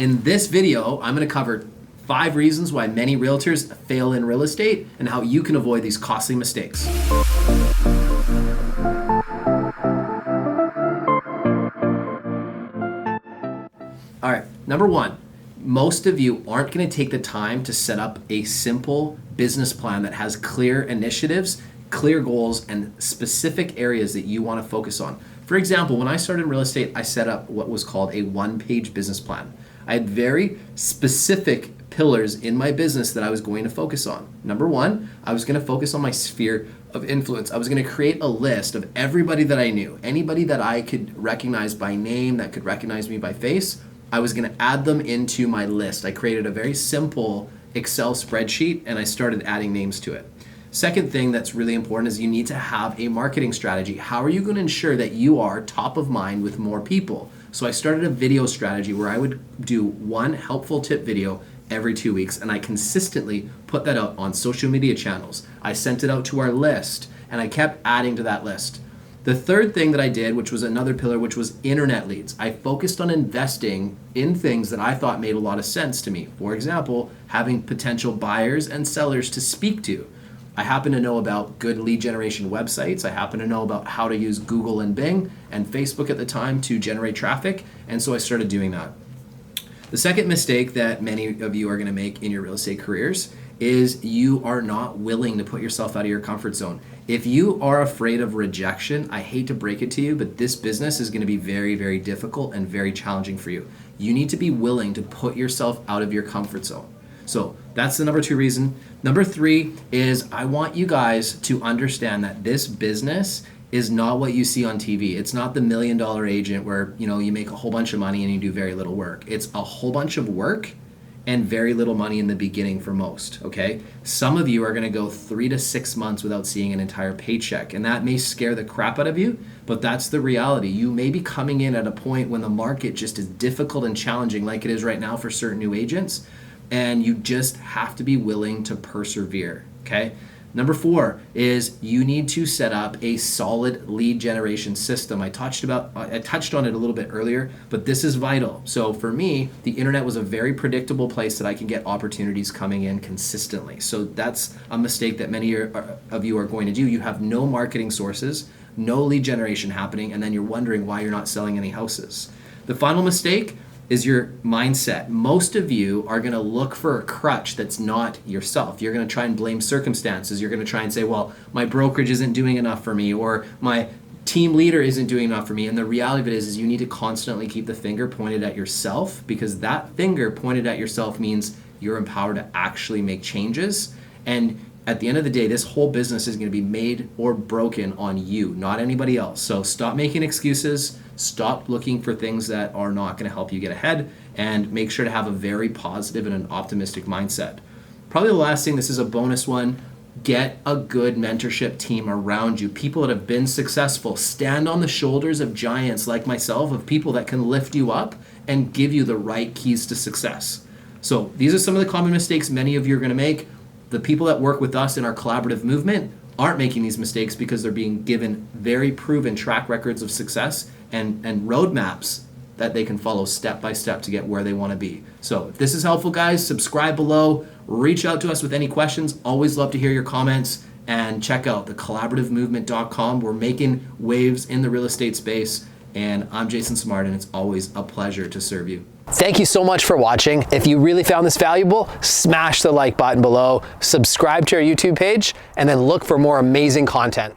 In this video, I'm going to cover 5 reasons why many realtors fail in real estate and how you can avoid these costly mistakes. All right, number 1, most of you aren't going to take the time to set up a simple business plan that has clear initiatives, clear goals, and specific areas that you want to focus on. For example, when I started in real estate, I set up what was called a 1-page business plan. I had very specific pillars in my business that I was going to focus on. Number 1, I was going to focus on my sphere of influence. I was going to create a list of everybody that I knew, anybody that I could recognize by name, that could recognize me by face. I was going to add them into my list. I created a very simple Excel spreadsheet and I started adding names to it. Second thing that's really important is you need to have a marketing strategy. How are you going to ensure that you are top of mind with more people? So I started a video strategy where I would do 1 helpful tip video every 2 weeks, and I consistently put that out on social media channels. I sent it out to our list and I kept adding to that list. The third thing that I did, which was another pillar, which was internet leads. I focused on investing in things that I thought made a lot of sense to me. For example, having potential buyers and sellers to speak to. I happen to know about good lead generation websites. I happen to know about how to use Google and Bing and Facebook at the time to generate traffic, and so I started doing that. The second mistake that many of you are going to make in your real estate careers is you are not willing to put yourself out of your comfort zone. If you are afraid of rejection, I hate to break it to you, but this business is going to be very, very difficult and very challenging for you. You need to be willing to put yourself out of your comfort zone. So that's the number 2 reason. Number 3 is I want you guys to understand that this business is not what you see on TV. It's not the $1 million agent where, you make a whole bunch of money and you do very little work. It's a whole bunch of work and very little money in the beginning for most, okay? Some of you are gonna go 3 to 6 months without seeing an entire paycheck, and that may scare the crap out of you, but that's the reality. You may be coming in at a point when the market just is difficult and challenging like it is right now for certain new agents, and you just have to be willing to persevere, okay? Number 4 is you need to set up a solid lead generation system. I touched on it a little bit earlier, but this is vital. So for me, the internet was a very predictable place that I can get opportunities coming in consistently. So that's a mistake that many of you are going to do. You have no marketing sources, no lead generation happening, and then you're wondering why you're not selling any houses. The final mistake is your mindset. Most of you are gonna look for a crutch that's not yourself. You're gonna try and blame circumstances. You're gonna try and say, well, my brokerage isn't doing enough for me, or my team leader isn't doing enough for me. And the reality of it is you need to constantly keep the finger pointed at yourself, because that finger pointed at yourself means you're empowered to actually make changes. And at the end of the day, this whole business is gonna be made or broken on you, not anybody else. So stop making excuses, stop looking for things that are not gonna help you get ahead, and make sure to have a very positive and an optimistic mindset. Probably the last thing, this is a bonus one, get a good mentorship team around you, people that have been successful. Stand on the shoulders of giants like myself, of people that can lift you up and give you the right keys to success. So these are some of the common mistakes many of you are gonna make. The people that work with us in our collaborative movement aren't making these mistakes because they're being given very proven track records of success and roadmaps that they can follow step by step to get where they want to be. So if this is helpful, guys, subscribe below, reach out to us with any questions. Always love to hear your comments, and check out thecollaborativemovement.com. We're making waves in the real estate space, and I'm Jason Smart, and it's always a pleasure to serve you. Thank you so much for watching. If you really found this valuable, smash the like button below, subscribe to our YouTube page, and then look for more amazing content.